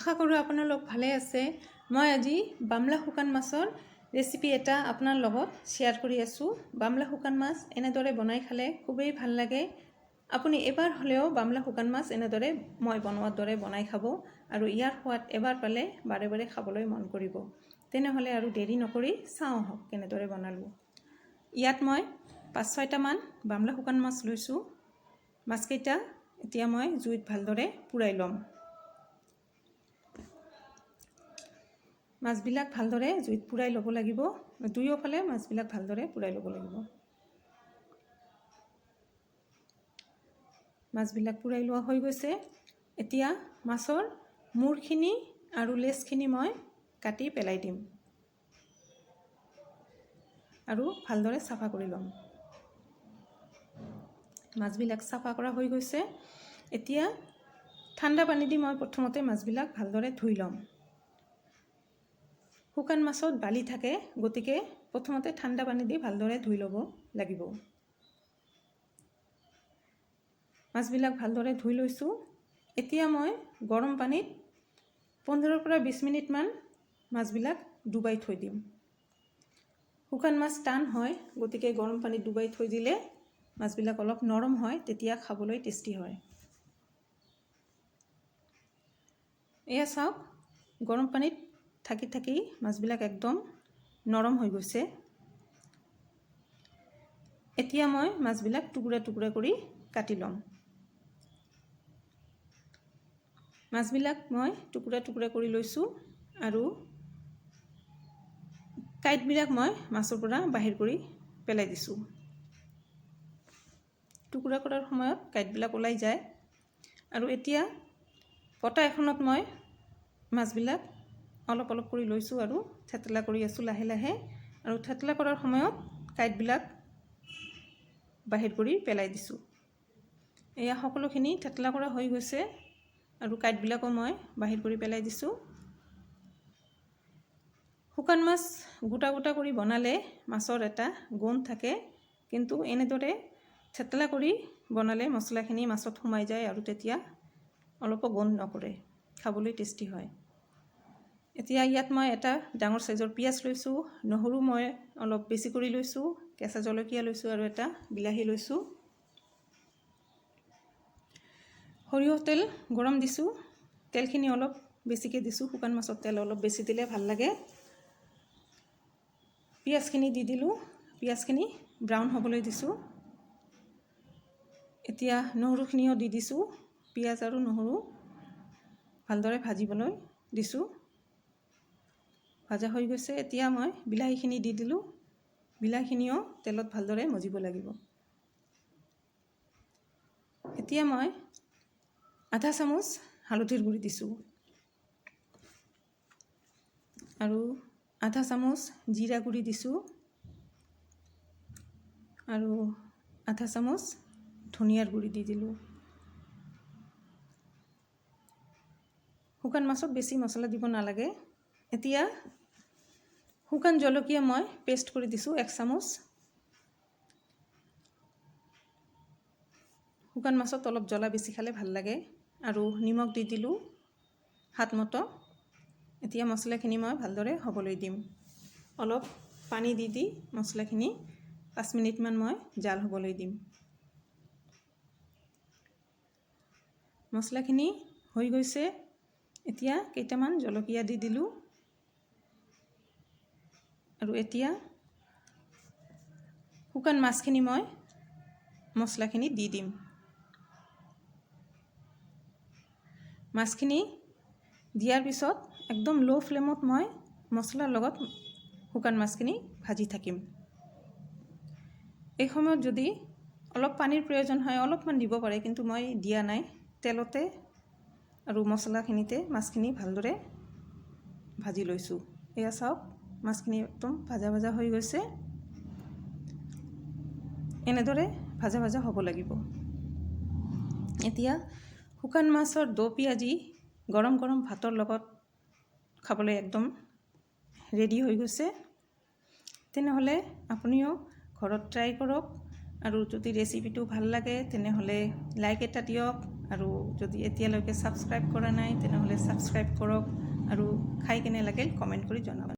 আশা কৰোঁ আপোনালোক ভালে আছে। মই আজি বামলা শুকান মাছৰ ৰেচিপি এটা আপোনাৰ লগত শ্বেয়াৰ কৰি আছোঁ। বামলা শুকান মাছ এনেদৰে বনাই খালে খুবেই ভাল লাগে। আপুনি এবাৰ হ'লেও বামলা শুকান মাছ এনেদৰে মই বনোৱাৰ দৰে বনাই খাব আৰু ইয়াৰ সোৱাদ এবাৰ পালে বাৰে বাৰে খাবলৈ মন কৰিব। তেনেহ'লে আৰু দেৰি নকৰি চাওঁ হওক কেনেদৰে বনালোঁ। ইয়াত মই 5-6টামান বামলা শুকান মাছ লৈছোঁ। মাছকেইটা এতিয়া মই জুইত ভালদৰে পুৰাই ল'ম। মাছবিলাক ভালদৰে জুইত পুৰাই ল'ব লাগিব। দুয়োফালে মাছবিলাক ভালদৰে পুৰাই ল'ব লাগিব। মাছবিলাক পুৰাই লোৱা হৈ গৈছে। এতিয়া মাছৰ মূৰখিনি আৰু লেজখিনি মই কাটি পেলাই দিম আৰু ভালদৰে চাফা কৰি ল'ম। মাছবিলাক চাফা কৰা হৈ গৈছে। এতিয়া ঠাণ্ডা পানী দি মই প্ৰথমতে মাছবিলাক ভালদৰে ধুই ল'ম। শুকান মাছত বালি থাকে, গতিকে প্ৰথমতে ঠাণ্ডা পানী দি ভালদৰে ধুই ল'ব লাগিব। মাছবিলাক ভালদৰে ধুই লৈছোঁ। এতিয়া মই গৰম পানীত 15 পৰা 20 মিনিটমান মাছবিলাক ডুবাই থৈ দিম। শুকান মাছ টান হয়, গতিকে গৰম পানীত ডুবাই থৈ দিলে মাছবিলাক অলপ নৰম হয়, তেতিয়া খাবলৈ টেষ্টি হয়। এয়া চাওক, গৰম পানীত থাকি থাকি মাছবিলাক একদম নৰম হৈ গৈছে। এতিয়া মই মাছবিলাক টুকুৰা টুকুৰা কৰি কাটি ল'ম। মাছবিলাক মই টুকুৰা টুকুৰা কৰি লৈছোঁ আৰু কাঁইটবিলাক মই মাছৰ পৰা বাহিৰ কৰি পেলাই দিছোঁ। টুকুৰা কৰাৰ সময়ত কাঁইটবিলাক ওলাই যায়। আৰু এতিয়া পটা এখনত মই মাছবিলাক অলপ অলপ কৰি লৈছোঁ আৰু থেতলা কৰি আছোঁ লাহে লাহে। আৰু থেতলা কৰাৰ সময়ত কাঁইটবিলাক বাহিৰ কৰি পেলাই দিছোঁ। এয়া সকলোখিনি থেতলা কৰা হৈ গৈছে আৰু কাঁইটবিলাকো মই বাহিৰ কৰি পেলাই দিছোঁ। শুকান মাছ গোটা গোটা কৰি বনালে মাছৰ এটা গোন্ধ থাকে, কিন্তু এনেদৰে থেতলা কৰি বনালে মছলাখিনি মাছত সোমাই যায় আৰু তেতিয়া অলপো গোন্ধ নকৰে, খাবলৈ টেষ্টি হয়। এতিয়া ইয়াত মই এটা ডাঙৰ চাইজৰ পিঁয়াজ লৈছোঁ, নহৰু মই অলপ বেছি কৰি লৈছোঁ, কেঁচা জলকীয়া লৈছোঁ আৰু এটা বিলাহী লৈছোঁ। সৰিয়হ তেল গৰম দিছোঁ। তেলখিনি অলপ বেছিকৈ দিছোঁ। শুকান মাছত তেল অলপ বেছি দিলে ভাল লাগে। পিঁয়াজখিনি দি দিলোঁ। পিঁয়াজখিনি ব্ৰাউন হ'বলৈ দিছোঁ। এতিয়া নহৰুখিনিও দি দিছোঁ। পিঁয়াজ আৰু নহৰু ভালদৰে ভাজিবলৈ দিছোঁ। ভাজা হৈ গৈছে। এতিয়া মই বিলাহীখিনি দি দিলোঁ। বিলাহীখিনিও তেলত ভালদৰে মজিব লাগিব। এতিয়া মই আধা চামুচ হালধিৰ গুড়ি দিছোঁ আৰু আধা চামুচ জিৰা গুড়ি দিছোঁ আৰু আধা চামুচ ধনিয়াৰ গুড়ি দি দিলোঁ। শুকান মাছত বেছি মছলা দিব নালাগে। এতিয়া শুকান জলকীয়া মই পেষ্ট কৰি দিছোঁ 1 চামুচ। শুকান মাছত অলপ জ্বলা বেছি খালে ভাল লাগে। আৰু নিমখ দি দিলোঁ হাত মতো। এতিয়া মছলাখিনি মই ভালদৰে হ'বলৈ দিম। অলপ পানী দি দি মছলাখিনি 5 মিনিটমান মই জাল হ'বলৈ দিম। মছলাখিনি হৈ গৈছে। এতিয়া কেইটামান জলকীয়া দি দিলোঁ আৰু এতিয়া শুকান মাছখিনি মই মছলাখিনি দি দিম। মাছখিনি দিয়াৰ পিছত একদম ল' ফ্লেমত মই মছলাৰ লগত শুকান মাছখিনি ভাজি থাকিম। এই সময়ত যদি অলপ পানীৰ প্ৰয়োজন হয় অলপমান দিব পাৰে, কিন্তু মই দিয়া নাই। তেলতে আৰু মছলাখিনিতে মাছখিনি ভালদৰে ভাজি লৈছোঁ। এয়া চাওক, মাছখিনি একদম ভাজা ভাজা হৈ গৈছে। এনেদৰে ভাজা ভাজা হ'ব লাগিব। এতিয়া শুকান মাছৰ দো পিয়াজি গৰম গৰম ভাতৰ লগত খাবলৈ একদম ৰেডি হৈ গৈছে। তেনেহ'লে আপুনিও ঘৰত ট্ৰাই কৰক আৰু যদি ৰেচিপিটো ভাল লাগে তেনেহ'লে লাইক এটা দিয়ক আৰু যদি এতিয়ালৈকে ছাবস্ক্ৰাইব কৰা নাই তেনেহ'লে ছাবস্ক্ৰাইব কৰক আৰু খাই কেনে লাগিল কমেণ্ট কৰি জনাব।